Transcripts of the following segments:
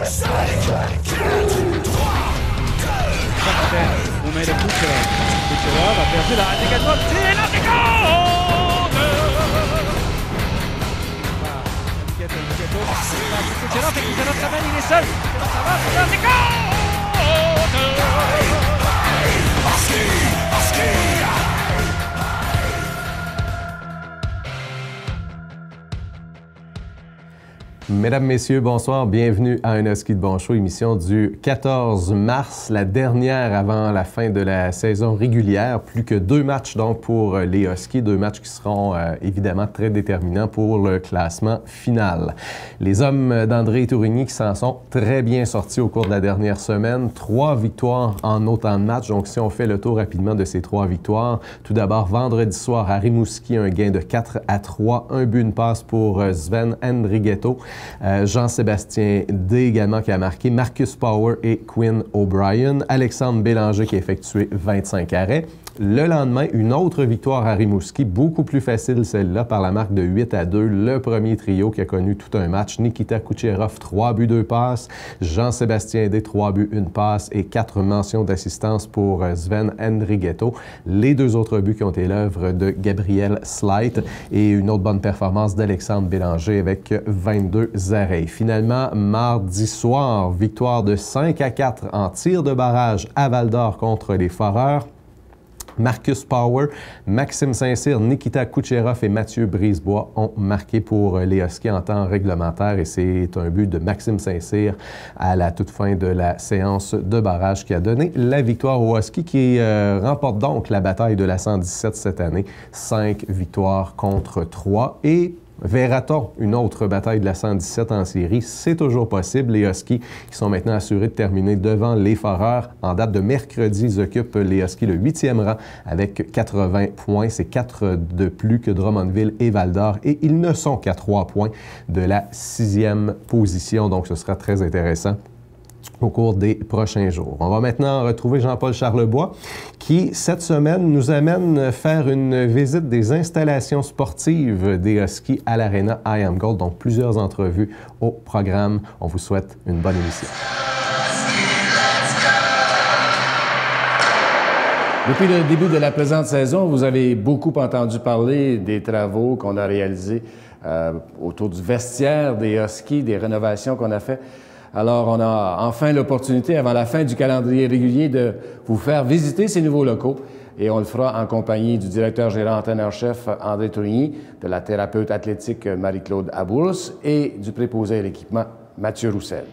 Aux mains de Kucherov. Kucherov a perdu la dégageuse. C'est la seconde! Kucherov et Kucherov s'amène, il est seul. Kucherov s'avance, c'est la seconde! Mesdames, Messieurs, bonsoir. Bienvenue à un Husky de Bon Show, émission du 14 mars, la dernière avant la fin de la saison régulière. Plus que 2 matchs donc pour les Huskies, 2 matchs qui seront évidemment très déterminants pour le classement final. Les hommes d'André Tourigny qui s'en sont très bien sortis au cours de la dernière semaine. 3 victoires en autant de matchs. Donc si on fait le tour rapidement de ces 3 victoires, tout d'abord vendredi soir à Rimouski, un gain de 4-3, un but, une passe pour Sven Andrighetto. Jean-Sébastien D également qui a marqué, Marcus Power et Quinn O'Brien. Alexandre Bélanger qui a effectué 25 arrêts. Le lendemain, une autre victoire à Rimouski, beaucoup plus facile celle-là, par la marque de 8-2. Le premier trio qui a connu tout un match. Nikita Kucherov, 3 buts, 2 passes. Jean-Sébastien D, 3 buts, 1 passe et 4 mentions d'assistance pour Sven Andrighetto. Les 2 autres buts qui ont été l'œuvre de Gabriel Slight et une autre bonne performance d'Alexandre Bélanger avec 22 arrêts. Finalement, mardi soir, victoire de 5-4 en tir de barrage à Val-d'Or contre les Foreurs. Marcus Power, Maxime Saint-Cyr, Nikita Kucherov et Mathieu Brisebois ont marqué pour les Huskies en temps réglementaire et c'est un but de Maxime Saint-Cyr à la toute fin de la séance de barrage qui a donné la victoire aux Huskies qui remportent donc la bataille de la 117 cette année. 5 victoires contre 3 et verra-t-on une autre bataille de la 117 en série? C'est toujours possible. Les Huskies qui sont maintenant assurés de terminer devant les Foreurs. En date de mercredi, ils occupent les Huskies le 8e rang avec 80 points. C'est 4 de plus que Drummondville et Val-d'Or et ils ne sont qu'à 3 points de la 6e position. Donc, ce sera très intéressant au cours des prochains jours. On va maintenant retrouver Jean-Paul Charlebois qui, cette semaine, nous amène faire une visite des installations sportives des Huskies à l'Arena IAMGOLD. Donc, plusieurs entrevues au programme. On vous souhaite une bonne émission. Depuis le début de la présente saison, vous avez beaucoup entendu parler des travaux qu'on a réalisés autour du vestiaire des Huskies, des rénovations qu'on a faites. Alors, on a enfin l'opportunité, avant la fin du calendrier régulier, de vous faire visiter ces nouveaux locaux. Et on le fera en compagnie du directeur gérant entraîneur-chef André Tourigny, de la thérapeute athlétique Marie-Claude Abours et du préposé à l'équipement Mathieu Roussel.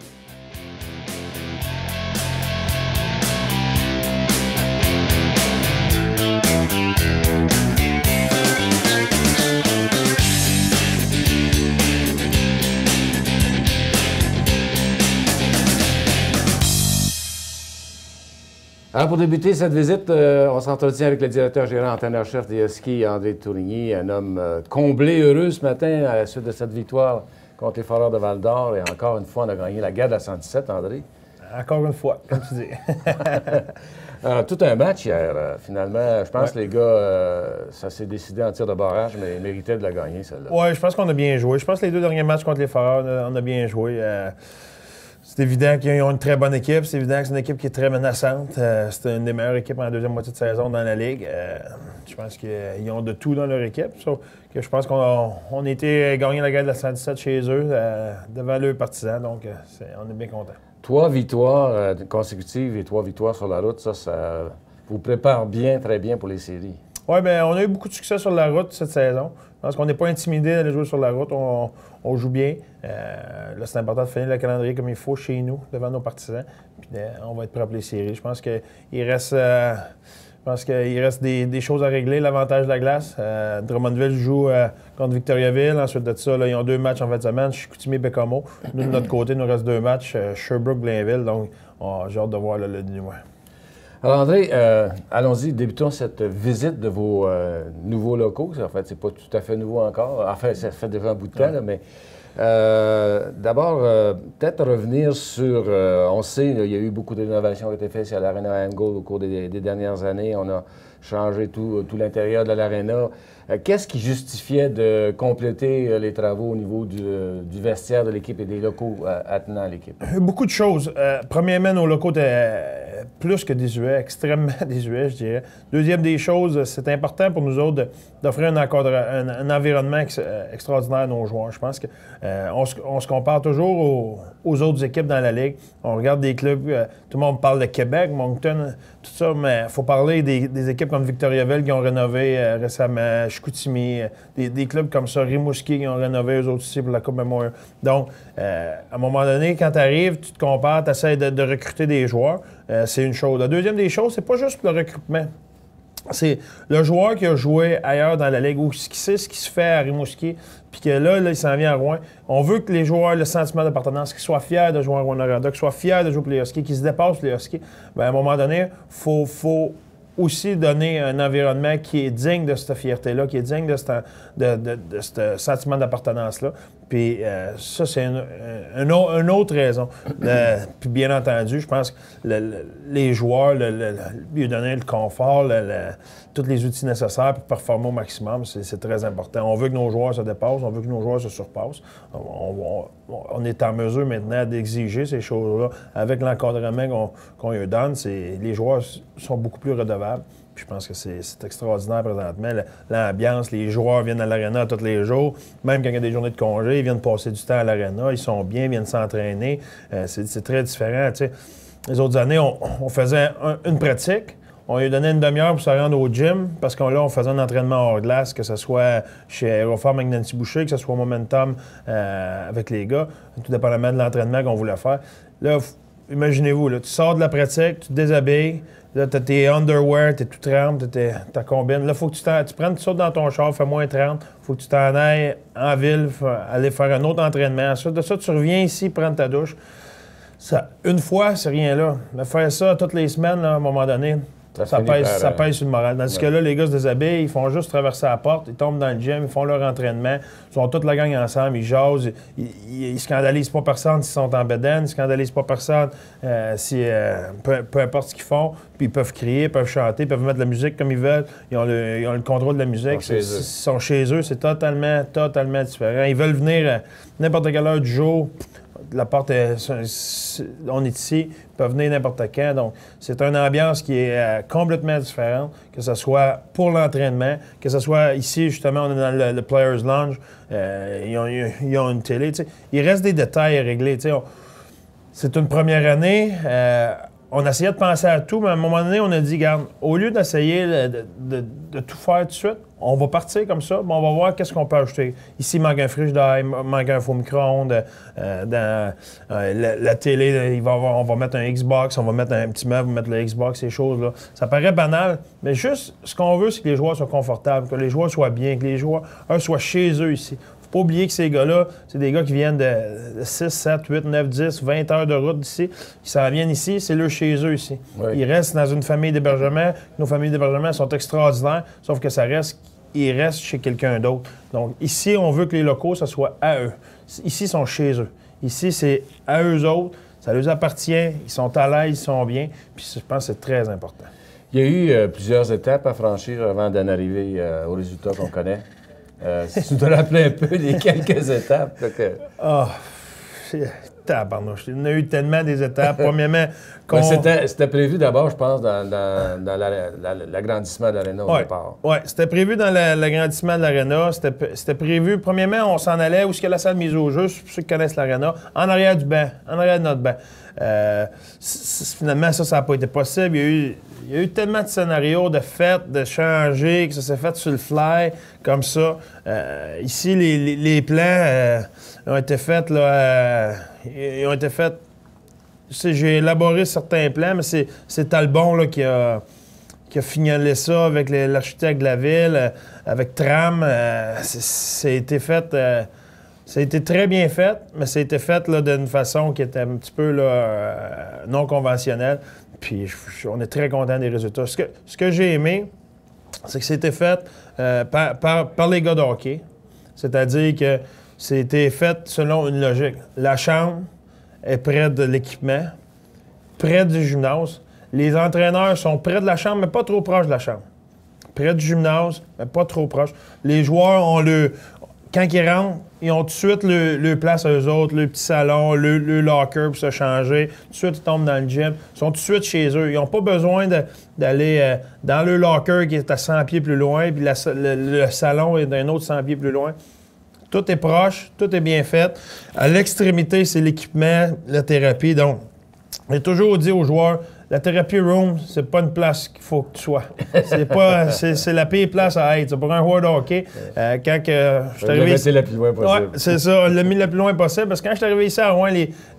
Alors, pour débuter cette visite, on s'entretient avec le directeur gérant entraîneur-chef des Huskies, André Tourigny, un homme comblé, heureux ce matin à la suite de cette victoire contre les Foreurs de Val-d'Or. Et encore une fois, on a gagné la guerre de la 117, André. Encore une fois, comme tu dis. Alors, tout un match hier, finalement. Je pense que les gars, ça s'est décidé en tir de barrage, mais ils méritaient de la gagner, celle-là. Oui, je pense qu'on a bien joué. Je pense que les 2 derniers matchs contre les Foreurs, on a bien joué. C'est évident qu'ils ont une très bonne équipe. C'est évident que c'est une équipe qui est très menaçante. C'est une des meilleures équipes en deuxième moitié de saison dans la Ligue. Je pense qu'ils ont de tout dans leur équipe. Sauf que je pense qu'on a été gagner la guerre de la 117 chez eux, devant leurs partisans. Donc, on est bien contents. 3 victoires consécutives et 3 victoires sur la route, ça vous prépare bien, très bien pour les séries. Oui, bien, on a eu beaucoup de succès sur la route cette saison. Je pense qu'on n'est pas intimidé d'aller jouer sur la route. On joue bien. Là, c'est important de finir le calendrier comme il faut chez nous, devant nos partisans. Puis on va être prêt pour les séries. Je pense qu'il reste, des choses à régler. L'avantage de la glace. Drummondville joue contre Victoriaville. Ensuite de ça, là, ils ont 2 matchs en fin de semaine. Chicoutimi-Bécomo. Nous, de notre côté, il nous reste 2 matchs. Sherbrooke-Blainville. Donc, j'ai hâte de voir le dénouement. Alors, André, allons-y, débutons cette visite de vos nouveaux locaux. En fait, c'est pas tout à fait nouveau encore. Enfin, ça fait déjà un bout de temps, là, mais D'abord, peut-être revenir sur... on sait, il y a eu beaucoup d'innovations qui ont été faites sur l'Arena Angle au cours des dernières années. On a changé tout l'intérieur de l'Arena. Qu'est-ce qui justifiait de compléter les travaux au niveau du vestiaire de l'équipe et des locaux attenant à l'équipe? Beaucoup de choses. Premièrement, nos locaux étaient plus que désuets, extrêmement désuets, je dirais. Deuxième des choses, c'est important pour nous autres d'offrir un environnement extraordinaire à nos joueurs. Je pense que on se compare toujours aux autres équipes dans la Ligue. On regarde des clubs, tout le monde parle de Québec, Moncton, tout ça, mais il faut parler des équipes comme Victoriaville qui ont rénové récemment, Chicoutimi, des clubs comme ça, Rimouski qui ont rénové eux autres aussi pour la Coupe Memorial. Donc, à un moment donné, quand tu arrives, tu te compares, tu essaies de recruter des joueurs. C'est une chose. La deuxième des choses, c'est pas juste le recrutement. C'est le joueur qui a joué ailleurs dans la Ligue ou qui sait ce qui se fait à Rimouski, puis que là, il s'en vient à Rouen. On veut que les joueurs aient le sentiment d'appartenance, qu'ils soient fiers de jouer à Rwanda, qu'ils soient fiers de jouer pour les Huskies, qu'ils se dépassent les Huskies. Bien, à un moment donné, il faut aussi donner un environnement qui est digne de cette fierté-là, qui est digne de ce sentiment d'appartenance-là. Puis ça, c'est une autre raison. Puis bien entendu, je pense que les joueurs, lui donner le confort, tous les outils nécessaires pour performer au maximum, c'est très important. On veut que nos joueurs se dépassent, on veut que nos joueurs se surpassent. On est en mesure maintenant d'exiger ces choses-là avec l'encadrement qu'on lui donne. Les joueurs sont beaucoup plus redevables. Puis je pense que c'est extraordinaire présentement. L'ambiance, les joueurs viennent à l'aréna tous les jours. Même quand il y a des journées de congé, ils viennent passer du temps à l'aréna. Ils sont bien, ils viennent s'entraîner. C'est très différent. Tu sais. Les autres années, on faisait une pratique. On lui donnait une demi-heure pour se rendre au gym parce qu'on on faisait un entraînement hors glace, que ce soit chez Aérofarm avec Nancy Boucher, que ce soit Momentum avec les gars, tout dépendamment de l'entraînement qu'on voulait faire. Là, imaginez-vous, là, tu sors de la pratique, tu te déshabilles, là, tu as tes underwear, tu es tout trempe, tu ta combine. Là, il faut que tu prennes, tu sautes dans ton char, fais moins 30, il faut que tu t'en ailles en ville, aller faire un autre entraînement. Ensuite de ça, tu reviens ici, prendre ta douche. Ça, une fois, c'est rien là. Mais faire ça toutes les semaines, là, à un moment donné, ça pèse sur le moral. Tandis que là, les gars se déshabillent, ils font juste traverser la porte, ils tombent dans le gym, ils font leur entraînement, ils sont toute la gang ensemble, ils jasent, ils scandalisent pas personne s'ils sont en bedaine, ils scandalisent pas personne peu importe ce qu'ils font, puis ils peuvent crier, ils peuvent chanter, ils peuvent mettre de la musique comme ils veulent, ils ont le contrôle de la musique, ils sont chez eux, c'est totalement différent. Ils veulent venir à n'importe quelle heure du jour. La porte, on est ici, ils peuvent venir n'importe quand. Donc, c'est une ambiance qui est complètement différente, que ce soit pour l'entraînement, que ce soit ici, justement, on est dans le Players Lounge, ils ont une télé. T'sais. Il reste des détails à régler. C'est une première année. On essayait de penser à tout, mais à un moment donné, on a dit, regarde, au lieu d'essayer de tout faire tout de suite, on va partir comme ça, mais on va voir qu'est-ce qu'on peut ajouter. Ici, il manque un frigidaire, il manque un faux micro-ondes. Dans la télé, on va mettre un Xbox, on va mettre un petit meuble, on va mettre le Xbox, ces choses-là. Ça paraît banal, mais juste, ce qu'on veut, c'est que les joueurs soient confortables, que les joueurs soient bien, que les joueurs soient chez eux ici. Faut pas oublier que ces gars-là, c'est des gars qui viennent de 6, 7, 8, 9, 10, 20 heures de route d'ici. Ils s'en viennent ici, c'est leur chez eux ici. Oui. Ils restent dans une famille d'hébergement. Nos familles d'hébergement sont extraordinaires, sauf que ça reste, ils restent chez quelqu'un d'autre. Donc ici, on veut que les locaux, ça soit à eux. Ici, ils sont chez eux. Ici, c'est à eux autres. Ça leur appartient. Ils sont à l'aise, ils sont bien. Puis je pense que c'est très important. Il y a eu plusieurs étapes à franchir avant d'en arriver au résultat qu'on connaît. Si tu te rappelles un peu des quelques étapes. Tabarnouche. Il y en a eu tellement des étapes. Premièrement, c'était prévu d'abord, je pense, dans l'agrandissement de l'aréna au départ. Oui, c'était prévu dans l'agrandissement de l'aréna. C'était prévu, premièrement, on s'en allait où est-ce qu'il y a la salle mise au jeu, pour ceux qui connaissent l'aréna, en arrière du banc, en arrière de notre banc. Finalement, ça n'a pas été possible. Il y a eu tellement de scénarios de fêtes, de changer, que ça s'est fait sur le fly, comme ça. Ici, les plans ont été faits, là, ils ont été faits. J'ai élaboré certains plans, mais c'est Talbon là, qui a fignolé ça avec l'architecte de la ville, avec Tram. Ça a été fait. Ça a été très bien fait, mais ça a été fait là, d'une façon qui était un petit peu là, non conventionnelle. Puis on est très content des résultats. Ce que j'ai aimé, c'est que c'était fait par les gars de hockey. C'est-à-dire que C'était fait selon une logique. La chambre est près de l'équipement, près du gymnase. Les entraîneurs sont près de la chambre, mais pas trop proches de la chambre. Près du gymnase, mais pas trop proches. Les joueurs ont quand ils rentrent, ils ont tout de suite le place à eux autres, le petit salon, le locker pour se changer. Tout de suite, ils tombent dans le gym. Ils sont tout de suite chez eux. Ils n'ont pas besoin d'aller dans le locker qui est à 100 pieds plus loin, puis le salon est d'un autre 100 pieds plus loin. Tout est proche, tout est bien fait. À l'extrémité, c'est l'équipement, la thérapie. Donc, j'ai toujours dit aux joueurs, la thérapie room, c'est pas une place qu'il faut que tu sois. C'est la pire place à être. C'est pour un joueur de hockey. Quand je suis arrivé ici, le plus loin possible. Ouais, c'est ça. On l'a mis le plus loin possible. Parce que quand je suis arrivé ici à Rouen,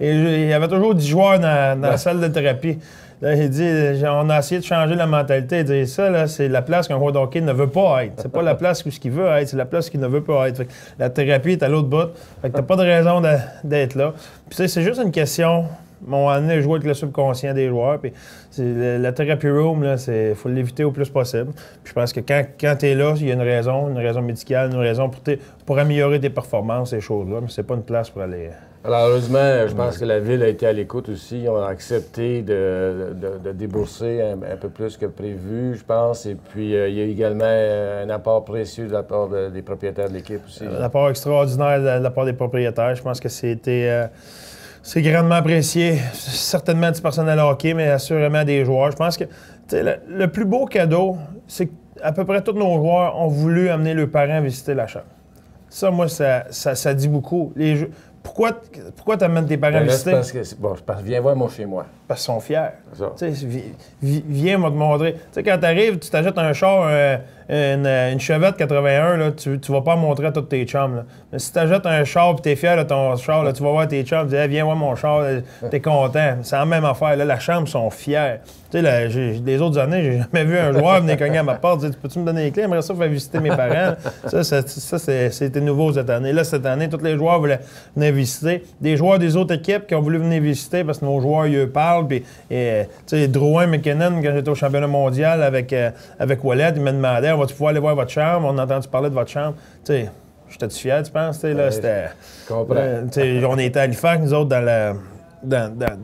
il y avait toujours 10 joueurs dans la salle de thérapie. Là, il dit, on a essayé de changer la mentalité. Il dit, ça, là, c'est la place qu'un joueur de hockey ne veut pas être. C'est pas la place où ce qu'il veut être, c'est la place qu'il ne veut pas être. Fait que la thérapie est à l'autre bout. Fait que t'as pas de raison d'être là. Puis c'est juste une question. Mon année, je joue avec le subconscient des joueurs. Puis la thérapie room, il faut l'éviter au plus possible. Puis je pense que quand tu es là, il y a une raison médicale, une raison pour améliorer tes performances, ces choses-là. Mais c'est pas une place pour aller. Alors, heureusement, je pense que la Ville a été à l'écoute aussi. Ils ont accepté de débourser un peu plus que prévu, je pense. Et puis, il y a également un apport précieux de la part des propriétaires de l'équipe aussi. Un apport extraordinaire de la part des propriétaires. Je pense que c'est grandement apprécié, certainement du personnel hockey, mais assurément des joueurs. Je pense que le plus beau cadeau, c'est qu'à peu près tous nos joueurs ont voulu amener leurs parents visiter la chambre. Ça, moi, ça dit beaucoup. Pourquoi tu amènes tes parents visiter? Parce que, viens voir moi chez moi. Parce qu'ils sont fiers. Viens, moi te montrer. Tu sais, quand tu arrives, tu t'achètes un char, une Chevette 81, là, tu vas pas montrer à tous tes chums. Là. Mais si tu achètes un char et tu es fier de ton char, là, tu vas voir tes chums, tu dis hey, viens voir mon char, tu es content. C'est la même affaire. Là, la chambre sont fiers. Tu sais, les autres années, j'ai jamais vu un joueur venir cogner à ma porte dire peux-tu me donner les clés? J'aimerais ça faire visiter mes parents. C'était nouveau cette année. Là, cette année, tous les joueurs voulaient venir visiter. Des joueurs des autres équipes qui ont voulu venir visiter parce que nos joueurs, ils parlent. Puis, tu sais, Drouin, McKinnon, quand j'étais au championnat mondial avec Wallet, il me demandait on va-tu pouvoir aller voir votre chambre? On a entendu parler de votre chambre. Tu sais, j'étais-tu fier, tu penses? Là, c'était. Je comprends. On était à Halifax, nous autres, dans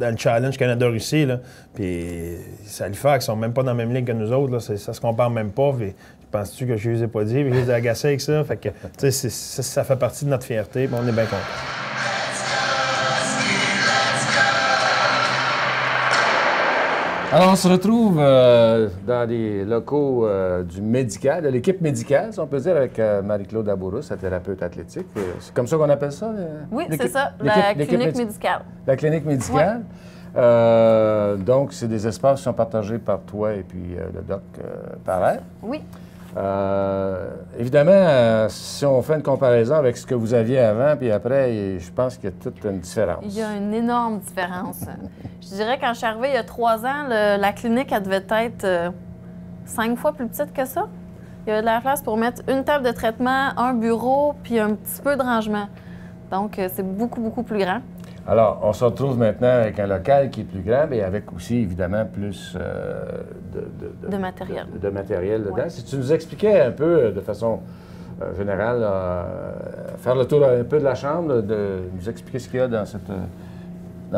le Challenge Canada-Russie. Puis, Halifax, ils sont même pas dans la même ligne que nous autres. Là. Ça se compare même pas. Puis, penses-tu que je les ai pas dit? Puis, je les ai agacés avec ça. Fait que, tu sais, ça fait partie de notre fierté. Puis, on est bien contents. Alors, on se retrouve dans les locaux du médical, de l'équipe médicale, si on peut dire, avec Marie-Claude Labourousse, sa thérapeute athlétique. C'est comme ça qu'on appelle ça? Oui, c'est ça, la clinique médicale. La clinique médicale. Ouais. Donc, c'est des espaces qui sont partagés par toi et puis le doc Parent. Oui. Évidemment, si on fait une comparaison avec ce que vous aviez avant puis après, je pense qu'il y a toute une différence. Il y a une énorme différence. Je dirais, quand je suis arrivée il y a 3 ans, la clinique, elle devait être 5 fois plus petite que ça. Il y avait de la place pour mettre une table de traitement, un bureau, puis un petit peu de rangement. Donc, c'est beaucoup, beaucoup plus grand. Alors, on se retrouve maintenant avec un local qui est plus grand, mais avec aussi, évidemment, plus de matériel. De matériel dedans. Ouais. Si tu nous expliquais un peu, de façon générale, faire le tour un peu de la chambre, de nous expliquer ce qu'il y a dans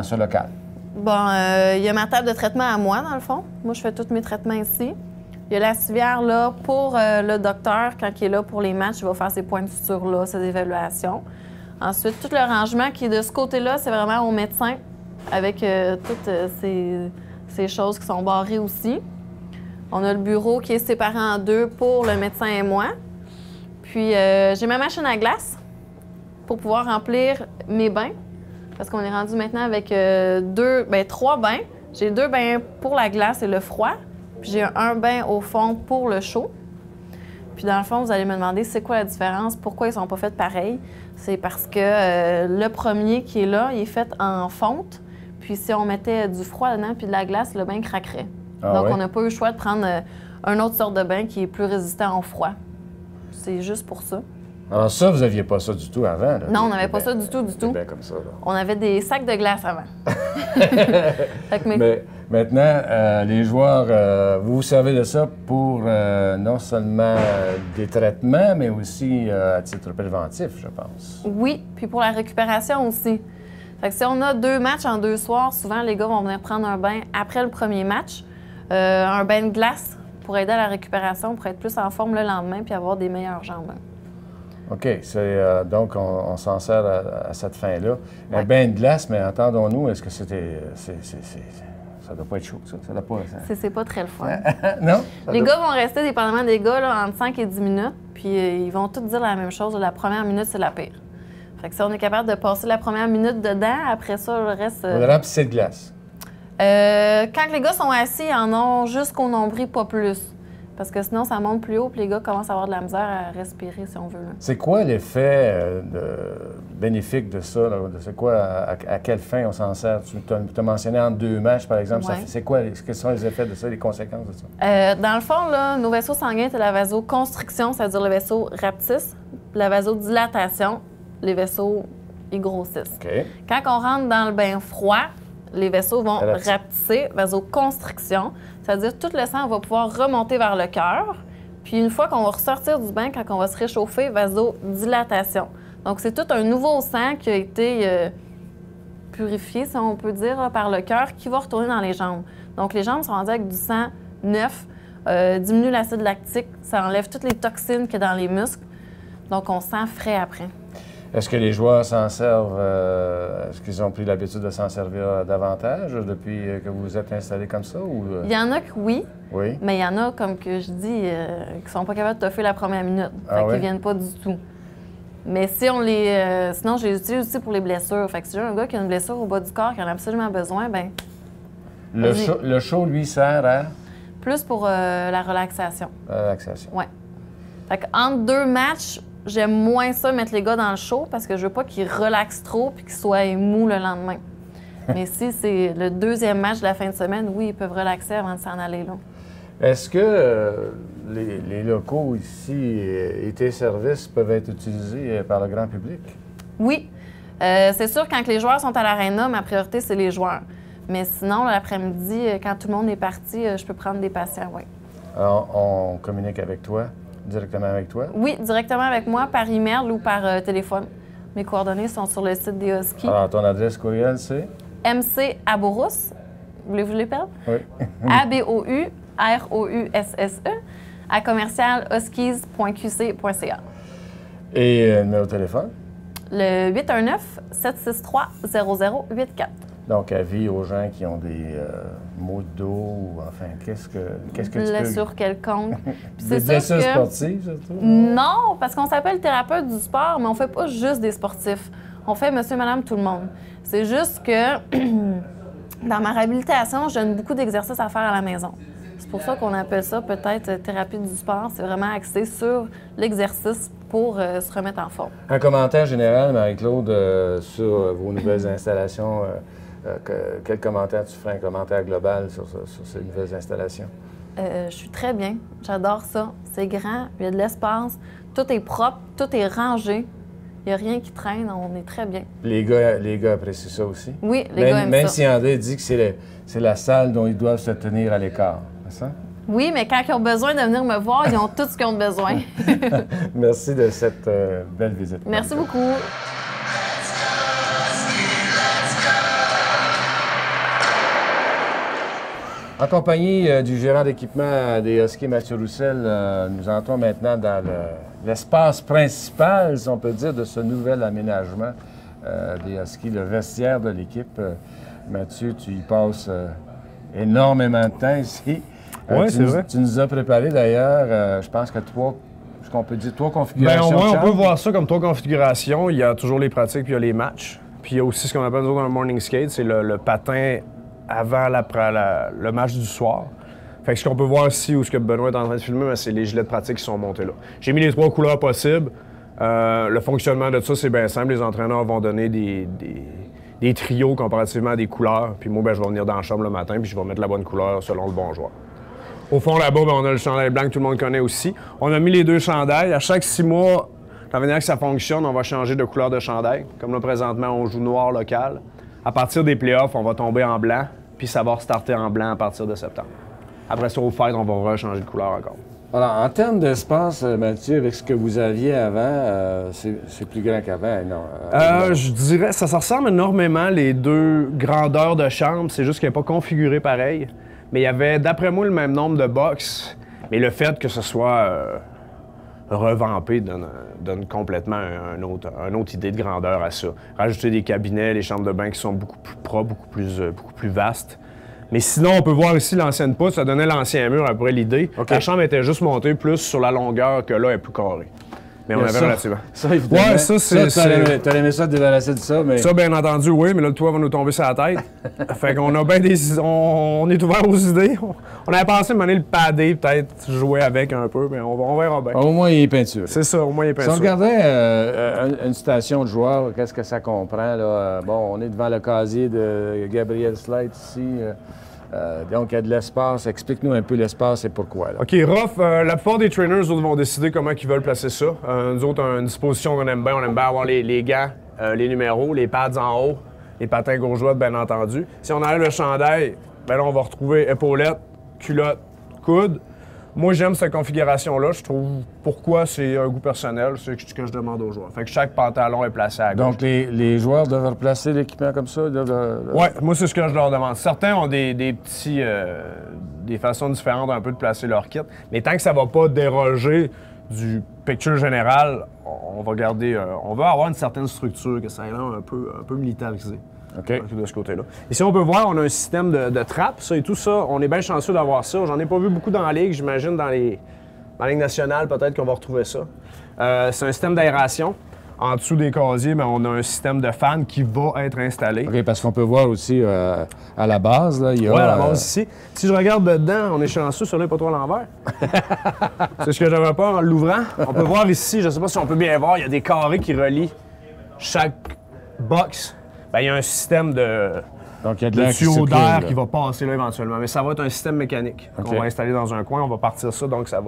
ce local. Bon, il y a ma table de traitement à moi, dans le fond. Moi, je fais tous mes traitements ici. Il y a la civière là pour le docteur, quand il est là pour les matchs, il va faire ses points de suture là, ses évaluations. Ensuite, tout le rangement qui est de ce côté-là, c'est vraiment au médecin, avec toutes ces choses qui sont barrées aussi. On a le bureau qui est séparé en 2 pour le médecin et moi. Puis, j'ai ma machine à glace pour pouvoir remplir mes bains, parce qu'on est rendu maintenant avec 3 bains. J'ai 2 bains pour la glace et le froid, puis j'ai un bain au fond pour le chaud. Puis dans le fond, vous allez me demander c'est quoi la différence, pourquoi ils ne sont pas faits pareil. C'est parce que le premier qui est là, il est fait en fonte. Puis si on mettait du froid dedans puis de la glace, le bain craquerait. Donc on n'a pas eu le choix de prendre une autre sorte de bain qui est plus résistant au froid. C'est juste pour ça. Alors ça, vous n'aviez pas ça du tout avant? Là. Non, on n'avait pas ça du tout. Bien comme ça, là. On avait des sacs de glace avant. Fait que Mais maintenant, les joueurs, vous vous servez de ça pour non seulement des traitements, mais aussi à titre préventif, je pense. Oui, puis pour la récupération aussi. Fait que si on a 2 matchs en 2 soirs, souvent les gars vont venir prendre un bain après le premier match, un bain de glace pour aider à la récupération, pour être plus en forme le lendemain puis avoir des meilleures jambes. OK. Donc, on s'en sert à cette fin-là. Un Ouais. bain de glace, mais entendons-nous, est-ce que c'était... ça doit pas être chaud, ça? Ça doit pas... C'est pas très le fun. Non? Les gars vont rester, dépendamment des gars, là, entre 5 et 10 minutes, puis ils vont tous dire la même chose. La première minute, c'est la pire. Fait que si on est capable de passer la première minute dedans, après ça, le reste... On remplissait de glace. Quand les gars sont assis, ils en ont jusqu'au nombril, pas plus. Parce que sinon, ça monte plus haut, puis les gars commencent à avoir de la misère à respirer, si on veut. Là. C'est quoi l'effet bénéfique de ça? C'est quoi, à quelle fin on s'en sert? Tu as mentionné en 2 matchs, par exemple. Ouais. C'est quoi, quels sont les effets de ça, les conséquences de ça? Dans le fond, là, nos vaisseaux sanguins, c'est la vasoconstriction, c'est-à-dire le vaisseau rapetisse, la vasodilatation, les vaisseaux, ils grossissent. OK. Quand on rentre dans le bain froid, les vaisseaux vont Relax. rapetisser, vasoconstriction, c'est-à-dire tout le sang va pouvoir remonter vers le cœur. Puis une fois qu'on va ressortir du bain, quand on va se réchauffer, vasodilatation. Donc c'est tout un nouveau sang qui a été purifié, si on peut dire, là, par le cœur, qui va retourner dans les jambes. Donc les jambes sont rendues avec du sang neuf, diminue l'acide lactique, ça enlève toutes les toxines qu'il y a dans les muscles. Donc on sent frais après. Est-ce que les joueurs s'en servent? Est-ce qu'ils ont pris l'habitude de s'en servir davantage depuis que vous vous êtes installés comme ça? Ou, Il y en a que oui, Oui. mais il y en a, comme que je dis, qui sont pas capables de toffer la première minute. Ah Fait ouais? qu'ils viennent pas du tout. Mais si on les... sinon, je les utilise aussi pour les blessures. Fait que si j'ai un gars qui a une blessure au bas du corps, qui en a absolument besoin, ben vas-y. Le show, lui, sert à plus pour la relaxation. la relaxation. Ouais. Fait que entre 2 matchs, j'aime moins ça, mettre les gars dans le show, parce que je veux pas qu'ils relaxent trop puis qu'ils soient mous le lendemain. Mais si c'est le 2e match de la fin de semaine, oui, ils peuvent relaxer avant de s'en aller là. Est-ce que les locaux ici et tes services peuvent être utilisés par le grand public? Oui. C'est sûr, quand les joueurs sont à l'aréna, ma priorité, c'est les joueurs. Mais sinon, l'après-midi, quand tout le monde est parti, je peux prendre des patients, oui. Alors, on communique avec toi, directement avec toi? Oui, directement avec moi, par email ou par téléphone. Mes coordonnées sont sur le site des Huskies. Alors, ton adresse courriel, c'est? MC Abourous. Voulez-vous les perdre? Oui. ABOUROUSSE à commercialhuskies.qc.ca. Et le numéro de téléphone? Le 819-763-0084. Donc, avis aux gens qui ont des maux de dos, ou enfin, qu'est-ce que tu peux... Blessure quelconque. Puis Des c'est sûr blessures que... sportives, surtout? Non, parce qu'on s'appelle thérapeute du sport, mais on fait pas juste des sportifs. On fait monsieur, madame, tout le monde. C'est juste que dans ma réhabilitation, je donne beaucoup d'exercices à faire à la maison. C'est pour ça qu'on appelle ça peut-être thérapie du sport. C'est vraiment axé sur l'exercice pour se remettre en forme. Un commentaire général, Marie-Claude, sur vos nouvelles installations. Quel commentaire tu ferais, un commentaire global sur ces nouvelles installations? Je suis très bien. J'adore ça. C'est grand, il y a de l'espace, tout est propre, tout est rangé. Il n'y a rien qui traîne, on est très bien. Les gars apprécient ça aussi? Oui, les gars aiment même ça. si André dit que c'est la salle dont ils doivent se tenir à l'écart. C'est ça? Oui, mais quand ils ont besoin de venir me voir, ils ont tout ce qu'ils ont besoin. Merci de cette belle visite. Merci beaucoup. En compagnie du gérant d'équipement des Huskies, Mathieu Roussel, nous entrons maintenant dans l'espace principal, si on peut dire, de ce nouvel aménagement des Huskies, le vestiaire de l'équipe. Mathieu, tu y passes énormément de temps ici. Oui, c'est vrai. Tu nous as préparé d'ailleurs, je pense que trois configurations. Ben, de on chambre. peut voir ça comme 3 configurations. Il y a toujours les pratiques, puis il y a les matchs. Puis il y a aussi ce qu'on appelle nous, un morning skate, c'est le patin avant le match du soir. Fait que ce qu'on peut voir ici, où ce que Benoît est en train de filmer, ben, c'est les gilets de pratique qui sont montés là. J'ai mis les 3 couleurs possibles. Le fonctionnement de ça, c'est bien simple. Les entraîneurs vont donner des trios comparativement à des couleurs. Puis moi, ben, je vais venir dans la chambre le matin, puis je vais mettre la bonne couleur selon le bon joueur. Au fond, là-bas, ben, on a le chandail blanc que tout le monde connaît aussi. On a mis les 2 chandails. À chaque 6 mois, Étant donné que ça fonctionne, on va changer de couleur de chandail. Comme là, présentement, on joue noir local. À partir des playoffs, on va tomber en blanc, puis ça va restarter en blanc à partir de septembre. Après ça, au fait, on va rechanger de couleur encore. Alors, en termes d'espace, Mathieu, avec ce que vous aviez avant, c'est plus grand qu'avant, non? Je dirais, ça ressemble énormément, les deux grandeurs de chambre. C'est juste qu'elle n'est pas configurée pareil. Mais il y avait, d'après moi, le même nombre de box. Mais le fait que ce soit revampé donne complètement une autre idée de grandeur à ça. Rajouter des cabinets, les chambres de bain qui sont beaucoup plus propres, beaucoup plus vastes. Mais sinon, on peut voir ici l'ancienne poutre, ça donnait l'ancien mur, à peu près l'idée. Okay. La chambre était juste montée plus sur la longueur que là, elle est plus carrée. Mais on avait relativement. Ça, évidemment. Ouais, ça, c'est. T'as aimé ça, te débarrasser de ça, mais. Ça, bien entendu, oui, mais là, le toit va nous tomber sur la tête. Fait qu'on a bien des. On est ouvert aux idées. On avait pensé mener le padé, peut-être jouer avec un peu, mais on verra bien. Au moins, il est peinture. C'est ça, au moins, il est peinture. Si on regardait une station de joueurs, qu'est-ce que ça comprend, là? Bon, on est devant le casier de Gabriel Slide ici. Donc, il y a de l'espace. Explique-nous un peu l'espace et pourquoi. Là. OK, Ruff, la plupart des trainers, eux autres, vont décider comment ils veulent placer ça. Nous autres, on a une disposition qu'on aime bien. On aime bien avoir les gants, les numéros, les pads en haut, les patins gauche-droite, bien entendu. Si on enlève le chandail, bien là, on va retrouver épaulettes, culotte, coude. Moi, j'aime cette configuration-là. Je trouve pourquoi c'est un goût personnel. C'est ce que je demande aux joueurs. Fait que chaque pantalon est placé à gauche. Donc, les joueurs doivent replacer l'équipement comme ça? Oui, moi, c'est ce que je leur demande. Certains ont des petits... des façons différentes un peu de placer leur kit. Mais tant que ça ne va pas déroger du picture général, on va garder... on veut avoir une certaine structure, que ça ait l'air un peu militarisé. OK. De ce côté-là. Ici, on peut voir, on a un système de trappe, ça et tout ça. On est bien chanceux d'avoir ça. J'en ai pas vu beaucoup dans la Ligue. J'imagine dans la Ligue nationale, peut-être qu'on va retrouver ça. C'est un système d'aération. En dessous des casiers, bien, on a un système de fan qui va être installé. OK, parce qu'on peut voir aussi à la base, là, il y a... Oui, à la base ici. Si je regarde dedans, on est chanceux, celui-là n'est pas trop à l'envers. C'est ce que j'avais pas en l'ouvrant. On peut voir ici, je ne sais pas si on peut bien voir, il y a des carrés qui relient chaque box. Bien, il y a un système de tuyau d'air qui va passer là éventuellement. Mais ça va être un système mécanique qu'on va installer dans un coin. On va partir ça, donc ça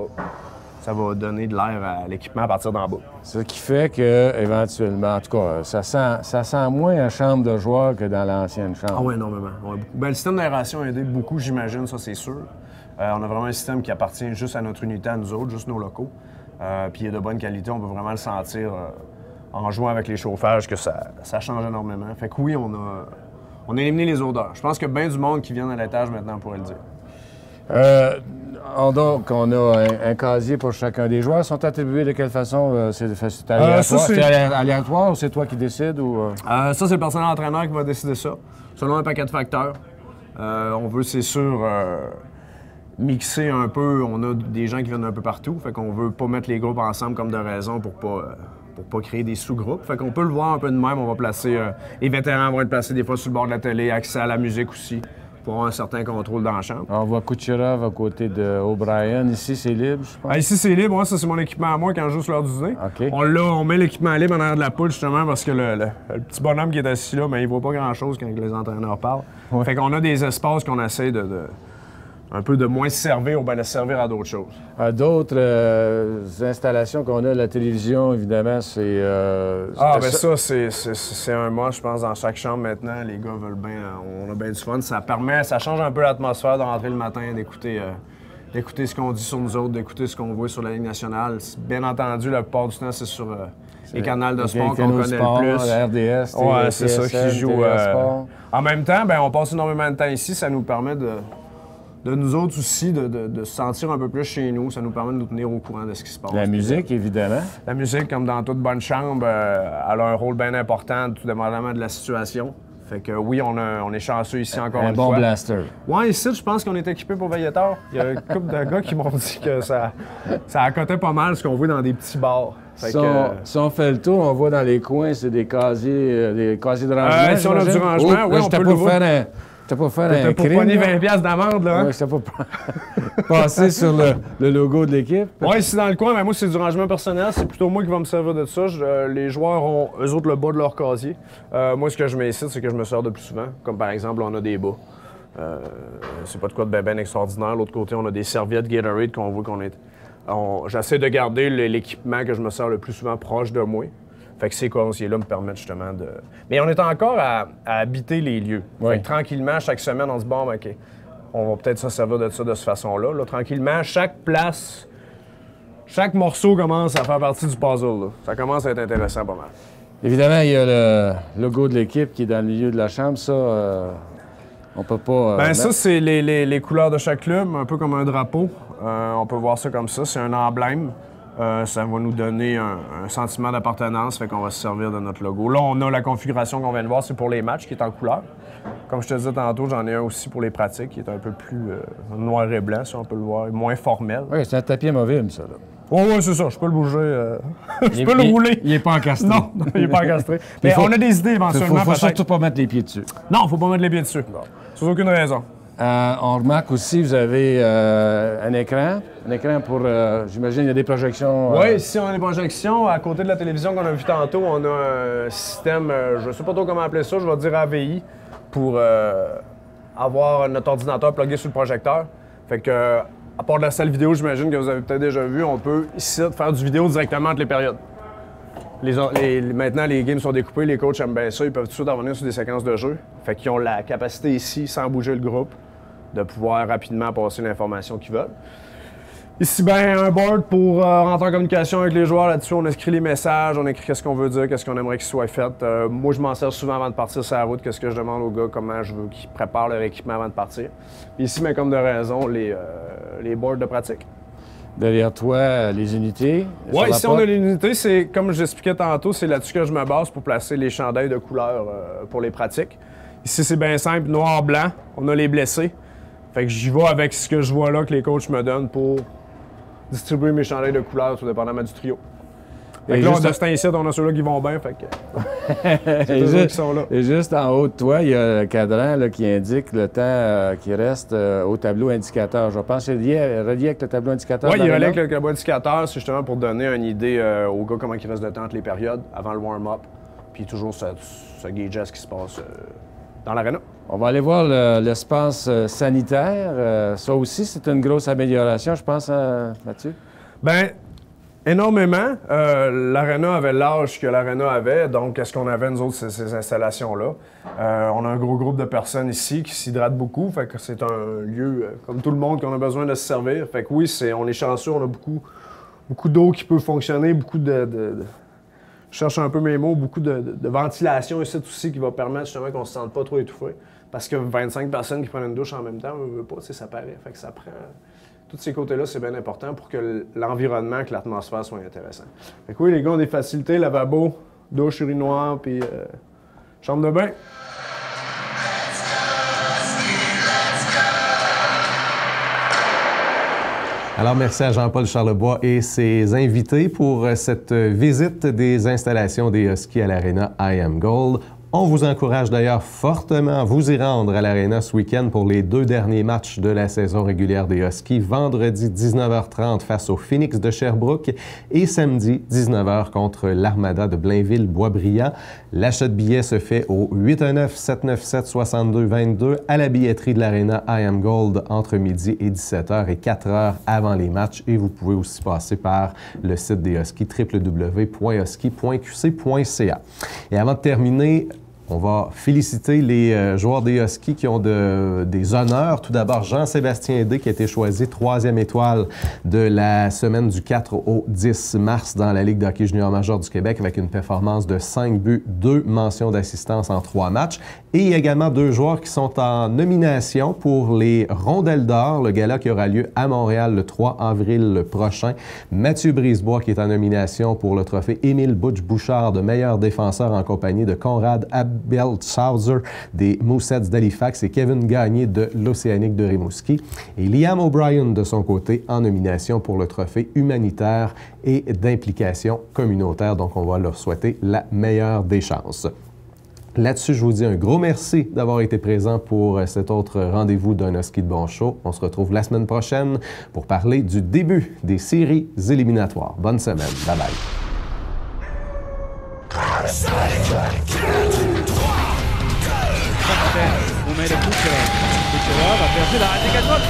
va donner de l'air à l'équipement à partir d'en bas. Ce qui fait que éventuellement, en tout cas, ça sent moins la chambre de joueur que dans l'ancienne chambre. Ah oui, énormément. Ouais, ben, le système d'aération a aidé beaucoup, j'imagine, ça c'est sûr. On a vraiment un système qui appartient juste à notre unité, à nous autres, juste nos locaux. Puis il est de bonne qualité, on peut vraiment le sentir en jouant avec les chauffages que ça change énormément. Fait que oui, on a éliminé les odeurs. Je pense qu'il y a bien du monde qui vient à l'étage maintenant pourrait le dire. Donc, on a un casier pour chacun des joueurs. Ils sont attribués de quelle façon? C'est aléatoire? C'est aléatoire ou c'est toi qui décides? Ou, Ça, c'est le personnel entraîneur qui va décider ça, selon un paquet de facteurs. On veut, c'est sûr, mixer un peu. On a des gens qui viennent un peu partout. Fait qu'on veut pas mettre les groupes ensemble comme de raison pour pas créer des sous-groupes. Fait qu'on peut le voir un peu de même. On va placer... les vétérans vont être placés des fois sur le bord de la télé, accès à la musique aussi, pour avoir un certain contrôle dans la chambre. On voit Kucherov à côté de O'Brien. Ici, c'est libre, je pense. Ici, c'est libre. Moi, ça, c'est mon équipement à moi quand je joue sur l'heure du dîner. OK. On met l'équipement libre en arrière de la poule, justement, parce que le petit bonhomme qui est assis là, mais il voit pas grand-chose quand les entraîneurs parlent. Ouais. Fait qu'on a des espaces qu'on essaie un peu de moins se servir ou bien de servir à d'autres choses. D'autres installations qu'on a, la télévision, évidemment, c'est... ça, c'est un must, je pense, dans chaque chambre maintenant. Les gars veulent bien... on a bien du fun. Ça change un peu l'atmosphère de rentrer le matin, d'écouter ce qu'on dit sur nous autres, d'écouter ce qu'on voit sur la Ligue nationale. Bien entendu, la plupart du temps, c'est sur les canaux de sport qu'on connaît le plus. La RDS, ouais, c'est ça qui joue. En même temps, on passe énormément de temps ici. Ça nous permet de nous autres aussi, de se sentir un peu plus chez nous. Ça nous permet de nous tenir au courant de ce qui se passe. La musique, évidemment. La musique, comme dans toute bonne chambre, elle a un rôle bien important, tout dépendamment de la situation. Fait que oui, on est chanceux ici encore une fois. Un bon blaster. Ouais, ici, je pense qu'on est équipé pour veiller tard. Il y a une couple de gars qui m'ont dit que ça accotait pas mal ce qu'on voit dans des petits bars. Si on fait le tour, on voit dans les coins, c'est des casiers de rangement. Si on a du rangement, oui, on peut le voir. T'as pas fait un pour crime, pogner 20$ d'amende, là. Oui, c'était pas passer sur le logo de l'équipe. Oui, ici dans le coin, moi, c'est du rangement personnel. C'est plutôt moi qui va me servir de ça. Les joueurs ont, eux autres, le bas de leur casier. Moi, ce que je mets ici, c'est que je me sers de plus souvent. Comme par exemple, on a des bas. C'est pas de quoi de ben extraordinaire. L'autre côté, on a des serviettes Gatorade qu'on voit qu'on est J'essaie de garder l'équipement que je me sers le plus souvent proche de moi. Fait que ces conseillers-là me permettent justement de... Mais on est encore à habiter les lieux. Oui. Fait que tranquillement, chaque semaine, on se dit, bon, OK, on va peut-être se servir de ça de cette façon-là. Là, tranquillement, chaque place, chaque morceau commence à faire partie du puzzle. Là. Ça commence à être intéressant pas mal. Évidemment, il y a le logo de l'équipe qui est dans le milieu de la chambre. Ça, on peut pas... Ça, c'est les couleurs de chaque club, un peu comme un drapeau. On peut voir ça comme ça. C'est un emblème. Ça va nous donner un sentiment d'appartenance, fait qu'on va se servir de notre logo. Là, on a la configuration qu'on vient de voir, c'est pour les matchs, qui est en couleur. Comme je te disais tantôt, j'en ai un aussi pour les pratiques, qui est un peu plus noir et blanc, si on peut le voir, moins formel. Oui, c'est un tapis amovible, ça. Là. Oui, c'est ça. Je peux le bouger. Je peux le rouler. Il n'est pas encastré. Non, il n'est pas encastré. Mais on a des idées éventuellement. Il faut surtout pas mettre les pieds dessus. Non, il ne faut pas mettre les pieds dessus. Sans aucune raison. On remarque aussi, vous avez un écran. Un écran pour, j'imagine, il y a des projections. Oui, ici, on a des projections. À côté de la télévision qu'on a vue tantôt, on a un système, je ne sais pas trop comment appeler ça, je vais dire AVI, pour avoir notre ordinateur plugué sur le projecteur. Fait que, à part de la salle vidéo, j'imagine que vous avez peut-être déjà vu, on peut ici faire du vidéo directement entre les périodes. Maintenant, les games sont découpés, les coachs aiment bien ça, ils peuvent tout de suite en venir sur des séquences de jeu. Fait qu'ils ont la capacité ici, sans bouger le groupe, de pouvoir rapidement passer l'information qu'ils veulent. Ici, un board pour rentrer en communication avec les joueurs. Là-dessus, on écrit les messages, on écrit qu'est-ce qu'on veut dire, qu'est-ce qu'on aimerait qu'il soit fait. Moi, je m'en sers souvent avant de partir sur la route, qu'est-ce que je demande aux gars, comment je veux qu'ils préparent leur équipement avant de partir. Ici, comme de raison, les boards de pratique. Derrière toi, les unités. Oui, ici, on a les unités. C'est, comme je l'expliquais tantôt, c'est là-dessus que je me base pour placer les chandails de couleur pour les pratiques. Ici, c'est bien simple, noir-blanc. On a les blessés. Fait que j'y vais avec ce que je vois là que les coachs me donnent pour distribuer mes chandails de couleur, tout dépendamment du trio. Fait que là, de ce temps-ci, on a ceux-là qui vont bien, fait que... c'est eux qui sont là. Et juste en haut de toi, il y a le cadran là, qui indique le temps qui reste au tableau indicateur. Je pense que c'est relié avec le tableau indicateur. Oui, il est relié avec le tableau indicateur. C'est justement pour donner une idée aux gars comment il reste de temps entre les périodes, avant le warm-up. Puis toujours se gager ce qui se passe dans l'aréna. On va aller voir l'espace sanitaire. Ça aussi, c'est une grosse amélioration, je pense, Mathieu? Bien, énormément. L'aréna avait l'âge que l'aréna avait, donc qu'est-ce qu'on avait, nous autres, ces installations-là. On a un gros groupe de personnes ici qui s'hydratent beaucoup, fait que c'est un lieu, comme tout le monde, qu'on a besoin de se servir. Fait que oui, on est chanceux, on a beaucoup d'eau qui peut fonctionner, beaucoup de je cherche un peu mes mots, beaucoup de ventilation ici aussi qui va permettre justement qu'on ne se sente pas trop étouffé. Parce que 25 personnes qui prennent une douche en même temps, on ne veut pas, ça paraît. Fait que ça prend... Tous ces côtés-là, c'est bien important pour que l'environnement, que l'atmosphère soit intéressant. Fait que oui, les gars ont des facilités, lavabo, douche, urinoir, puis chambre de bain. Alors, merci à Jean-Paul Charlebois et ses invités pour cette visite des installations des Huskies à l'Arena IAMGOLD. On vous encourage d'ailleurs fortement à vous y rendre à l'Arena ce week-end pour les 2 derniers matchs de la saison régulière des Huskies. Vendredi 19h30 face au Phoenix de Sherbrooke et samedi 19h contre l'Armada de Blainville-Boisbriand. L'achat de billets se fait au 819-797-6222 à la billetterie de l'Arena IAMGOLD entre midi et 17h et 4h avant les matchs. Et vous pouvez aussi passer par le site des Huskies, www.husky.qc.ca. Et avant de terminer, on va féliciter les joueurs des Huskies qui ont des honneurs. Tout d'abord, Jean-Sébastien Day qui a été choisi 3e étoile de la semaine du 4 au 10 mars dans la Ligue de hockey junior major du Québec avec une performance de 5 buts, 2 mentions d'assistance en 3 matchs. Et il y a également 2 joueurs qui sont en nomination pour les Rondelles d'or, le gala qui aura lieu à Montréal le 3 avril prochain. Mathieu Brisebois qui est en nomination pour le trophée Émile Butch-Bouchard de meilleur défenseur en compagnie de Conrad Abelshauser des Mooseheads d'Halifax et Kevin Gagné de l'Océanique de Rimouski. Et Liam O'Brien, de son côté, en nomination pour le trophée humanitaire et d'implication communautaire. Donc, on va leur souhaiter la meilleure des chances. Là-dessus, je vous dis un gros merci d'avoir été présent pour cet autre rendez-vous d'un Husky de bon show. On se retrouve la semaine prochaine pour parler du début des séries éliminatoires. Bonne semaine. Bye-bye. On met le Kucherov. Kucherov a perdu la dégagement.